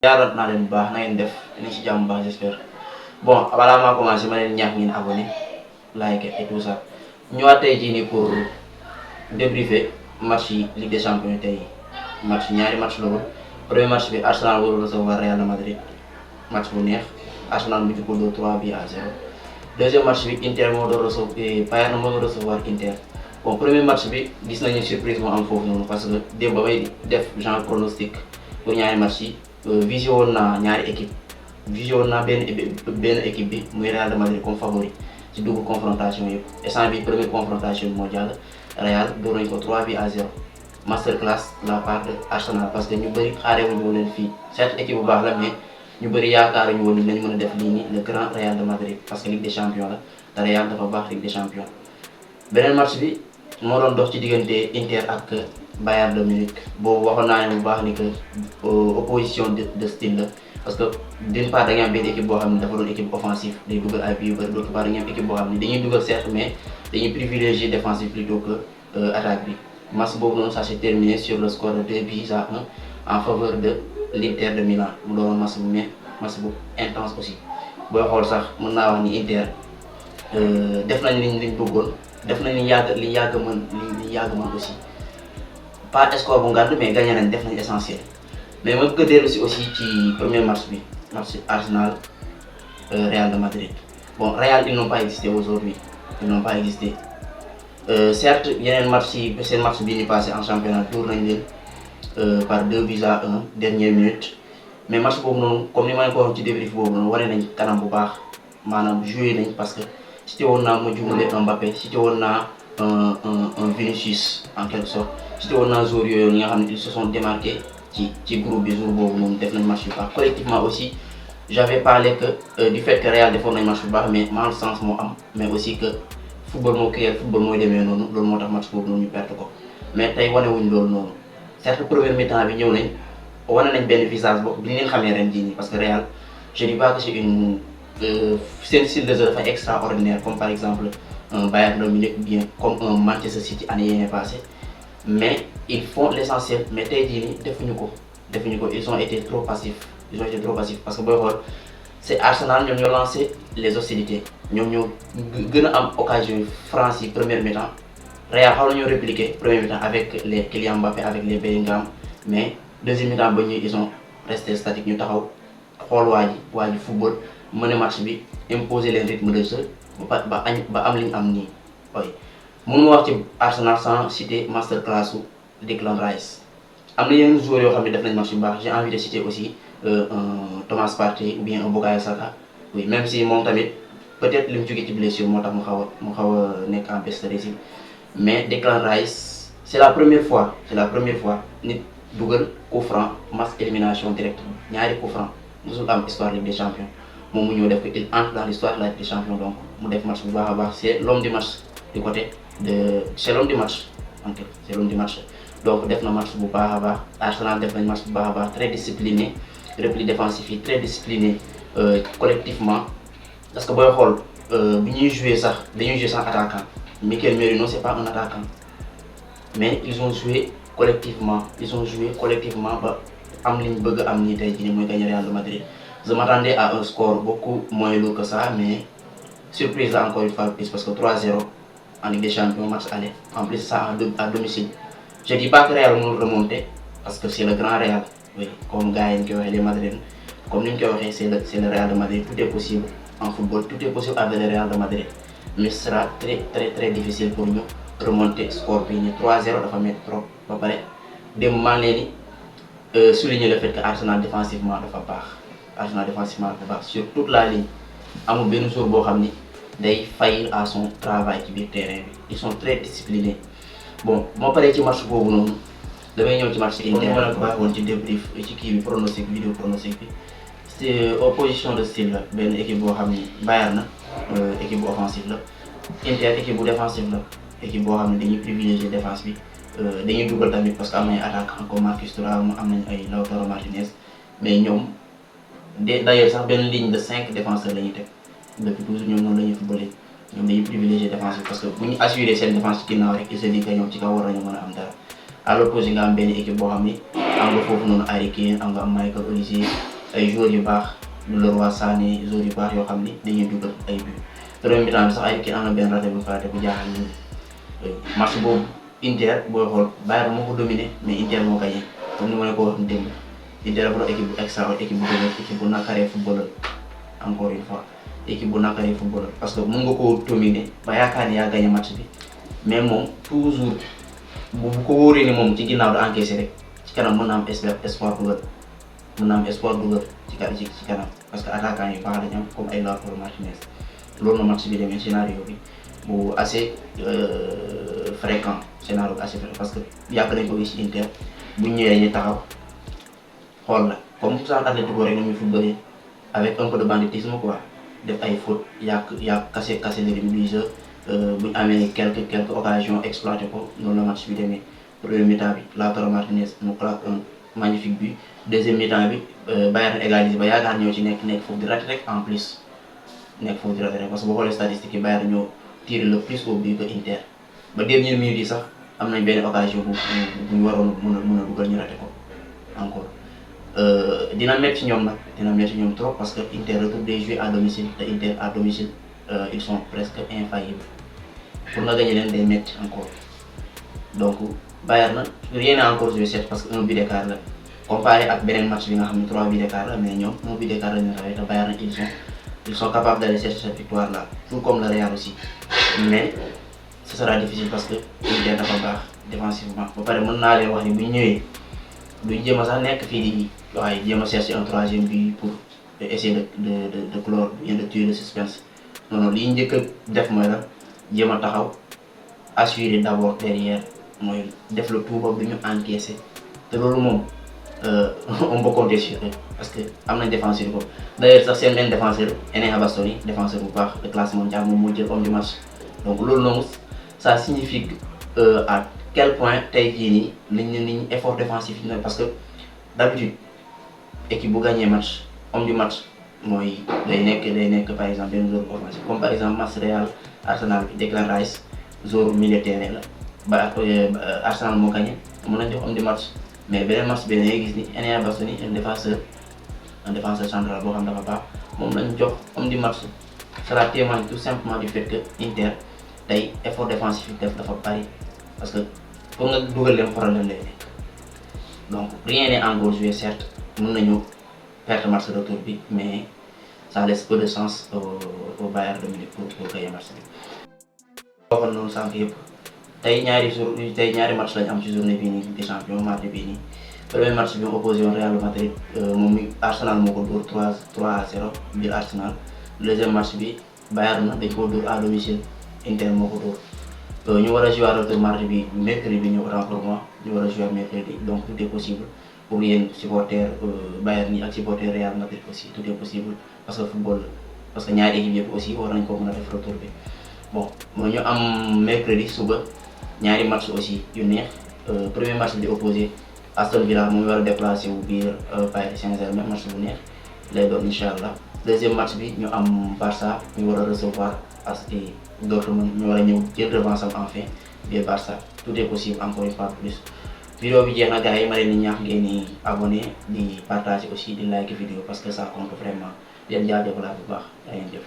jaaroon naa leen bu baax na ngeen def ni ci jàmm baax j'espère bon balaa maa commencé ma leen ñaax ngeen abonné like et tout ça ñëwaat tey jii nii pour débriefer match yi Ligue des Champions tey ñaari match la woon premier match bi Arsenal war a recevoir Real de Madrid match bu neex Arsenal mu ko dóor 3-0 deuxième match bi Inter moo doon recevoir Bayern moo doon recevoir Inter bon premier match bi gis nañu surprise moo am foofu noonu parce que démb ba may def genre pronostic pour ñaari match yi visé woon naa ñaari équipe visé woon naa benn équipe bi muy Real de Madrid comme favori ci dugg confrontation yëpp instant bi première confrontation bi moo jàll Real door nañ ko 3-0 masterclass de la part de Arsenal parce que ñu bëri xaaree wuñu woon leen fii certes équipe bu baax la mais ñu bëri yaakaaruñu woon ni nañu mën a def lii nii le grand Real de Madrid parce que Ligue des Champions la te Real dafa baax Ligue des Champions. beneen match bi moo doon dox ci diggante Inter ak Bayern de Munich boobu waxoon naa ne bu baax ni que opposition de style la parce que d'une part da ngay am benn équipe boo xam ne dafa doon équipe offensive day dugal ay buts yu bëri d'autre part da ngay am équipe boo xam ne dañuy dugal certes mais dañuy privilégier défensive plutôt que attaque bi. match boobu noonu ça s'est terminé sur le score de 2-1 en faveur de l'Inter de Milan mu doon match bu intense aussi booy xool sax mën naa wax ni Inter def nañ liñ bëggoon def nañ li yàgg mën aussi pas score bu ngand mais gagné nañ def nañ essentiel mais ma bëgg a dellu si aussi ci premier match bi match Arsenal Real de Madrid bon Real ils n'ont pas existé aujourd'hui ils n'ont pas existé. Certes yeneen match yi seen match bii ni passé en championnat tour nañ leen par 2-1 dernière minute mais match boobu noonu comme ni ma leen ko waxoon ci débrief boobu noonu wane nañ kanam bu baax maanaam joué nañ parce que cité woon naa ma jumale un Mbappé cité woon naa un Vinicius en quelque sorte cité woon naa joueurs yooyu nga xam ne ils se sont démarqués ci groupe bi jour boobu noonu def nañ match yu baax collectivement aussi j'avais parlé que du fait que Real defoon nañ match bu baax mais malchance moo am mais aussi que football moo créé football mooy demee noonu loolu moo tax match boobu noonu ñu perte ko mais tey wane wuñ loolu noonu certes première mi-temps bi ñëw nañ wane nañ benn visage boobu bi ñu leen xamee ren jii nii parce que Real je dis pas que c'est une seen style de jeu dafa extraordinaire comme par exemple un Bayern de Munich bien comme un Manchester City année yii passé mais ils font l'essentiel mais tey jii nii defuñu ko ils ont été trop passifs parce que booy xool c'est Arsenal ñoom ñoo lancé les hostilités ñoom ñoo gën a am occasion yi France yi première mi-temps Real xaw nañoo répliquer première mi-temps avec les Kylian Mbappé avec les Bellingham mais deuxième mi-temps ba ñuy ils ont resté statique ñu taxaw xool waa ji football mën a match bi imposer leen rythme de jeu ba am li ñu am nii oui mënu ma wax ci Arsenal sans citer masterclass su Declan Rice am na yeneen joueurs yoo xam ne def nañ match bu baax j'ai envie de citer aussi un Thomas Partey ou bien un Bukayo Saka oui même si moom tamit peut-être li mu jógee ci blessure moo tax mu xaw a nekk en baisse de régime mais Declan Rice c'est la première fois nit dugal coup franc match élimination directe ñaari coup franc musul am histoire Ligue des Champions moom mu ñëw def ko il entre dans l'histoire de la Ligue des Champions donc mu def match bu baax a baax c'est l'homme du match du côté de c'est l'homme du match en fait c'est l'homme du match donc def na match bu baax a baax Arsenal def nañ match bu baax a baax très discipliné repli défensif yi très discipliné collectivement parce que booy xool bi ñuy jouer sax dañuy jouer sans attaquant Mikel Merino c'est pas un attaquant mais ils ont joué collectivement ba am liñ bëgg am nii tey jii mooy gagner Real de Madrid je m'attendais à un score beaucoup moins lourd que ça mais surprise là encore une fois plus parce que 3-0 en Ligue des Champions match aller en plus ça à domicile je dis pas que Real mënul remonter parce que c'est le grand Real oui comme gars yi ñu koy waxee les Madrid comme ni ñu koy waxee c'est le Real de Madrid tout est possible en football tout est possible avec le Real de Madrid mais ce sera très difficile pour ñu remonter score bi ni 3-0 dafa métti trop ba pare dem maa ngi leen souligner le fait que Arsenal défensivement dafa baax sur toute la ligne amul benn jour boo xam ni day faillir à son travail ci biir terrain bi ils sont très disciplinés bon moo paree ci match boobu noonu damay ñëw ci match Inter comme ma la ko waxee woon ci débrief ci kii bi pronostic vidéo pronostic bi c'est opposition de style la benn équipe boo xam ni Bayern na équipe bu offensive la Inter équipe bu défensive la équipe boo xam ne dañuy privilégier défense bi dañuy dugal tamit parce que am nañ attaquant comme Marcus Thuram am nañ ay Lautaro Martinez mais ñoom d'ailleurs sax benn ligne de 5 défenseurs la ñuy teg depuis toujours ñoom noonu la ñuy footballé ñoom dañuy privilégier défense bi parce que bu ñu assurer seen défense ci ginnaaw rek il se dit que ñoom ci kaw war nañu mën a am dara à l'opposé nga am benn équipe boo xam ni am nga foofu noonu Harry Kane am nga am Michael Olise ay joueurs yu baax Leroy Sané joueurs yu baax yoo xam ni dañuy dugal ay but. Premier mi-temps bi sax ay kii am na benn raté bu fa bu jaaxal ñu match boobu Inter booy xool Bayern moo ko dominé mais Inter moo gagné comme ni ma leen ko waxee démb Inter dafa doon équipe bu extra équipe bu dëgër équipe bu nakaree footballeur encore une fois équipe bu nakaree footballeur parce que mun nga koo dominer ba yaakaar ni yaa gagné match bi mais moom toujours bu ko wóoree ni moom ci ginnaaw da encaissé rek ci kanam mën na am espoir dugal mën na am espoir dugal ci kanam parce que attaquant yi baax lañ am comme ay Lautaro Martinez loolu na match bi demee scénario bi bu assez fréquent scénario bi assez fréquent parce que yàgg nañ ko gis ci Inter bu ñëwee ñu taxaw xool la comme ça Atlético rek ni muy footballé avec un peu de banditisme quoi def ay fautes yàq casser le rythme du jeu bu ñu amee quelques occasions exploité ko noonu la match bi demee. Premier mi-temps bi Lautaro Martinez mu claque un magnifique but deuxième mi-temps bi Bayern égalisé ba yaakaar ñoo ci nekk foofu di raté rek en plus nekk foofu di raté rek parce que boo xoolee statistiques yi Bayern ñoo tiré le plus au but que Inter ba dernière minute yi sax am nañ benn occasion bu ñu waroon mën a dugal ñu raté ko encore dina métti ci ñoom nag dina métti ci ñoom trop parce que Inter retour day jouer à domicile te Inter à domicile ils sont presque infaillibles pour nga gagner leen day métti encore donc Bayern na rien n'est encore joué certes parce que 1 but d'écart la comparé ak beneen match bi nga xam ne 3 buts d'écart la mais ñoom 1 but d'écart la ñu rawee te Bayern ils sont capables d'aller chercher cette victoire là tout comme le Real aussi mais ce sera difficile parce que Inter dafa baax défensivement ba pare mën naa leen wax ni bu ñu ñëwee duñ jéem a sax nekk fii di waaye jéem a chercher un 3e but pour essayer de clore bien de tuer le suspense non li ñu njëkk a def mooy la jéem a taxaw assurer d'abord derrière mooy def le tout ba du ñu encaissé te loolu moom on peut compter sur eux parce que am nañ défenseur ko d'ailleurs sax seen benn défenseur Enéa Bastoni défenseur bu baax de classe mondiale moom moo jël homme du match donc loolu noonu ça signifie à quel point tey jii nii liñ effort défensif yi parce que d'habitude équipe bu gagné match homme du match mooy day nekk par exemple benn joueur offensif comme par exemple match Real Arsenal bi Declan Rice joueur milieu terrain la ba Arsenal moo gagné mën nañ jox homme du match mais beneen match bi dañuy gis ni Enéa Bastoni un défenseur central boo xam dafa baax moom lañ jox homme du match cela témoigne tout simplement du fait que Inter tey effort défensif yi def dafa bari parce que pour nga dugal leen problème lay nekk donc rien n'est encore joué certes mën nañu perdre match retour bi mais ça laisse peu de chance au Bayern de Munich pour gagner match bi. waxoon noonu sànq yëpp tey ñaari match lañ am ci journée bii nii des champions mardi bii nii premier match bi mu opposé woon Real Madrid moom mi Arsenal moo ko dóor 3-0 biir Arsenal deuxième match bi Bayern na dañ koo dóor à domicile Inter moo ko dóor ñu war a jouer retour mardi bi mercredi bi ñu autant pour moi ñu war a jouer mercredi donc tout est possible pour yéen supporters Bayern yi ak supporters Real Madrid aussi tout est possible parce que football parce que ñaari équipe yëpp aussi war nañ ko mën a def retour bi bon ñu am mercredi suba ñaari match aussi yu neex premier match bi di opposé Aston Villa moom war a déplacé wu biir Paris Saint-Germain match bu neex lay doon incha allah deuxième match bi ñu am Barça ñu war a recevoir Dortmund ñu war a ñëw jël revanche am enfin biir Barça tout est possible encore une fois plus. vidéo bi jeex na gars yi ma leen di ñaax ngeen di abonné di partager aussi di like vidéo parce que ça compte vraiment di leen jaajëfalaat bu baax yaa ngeen jëf.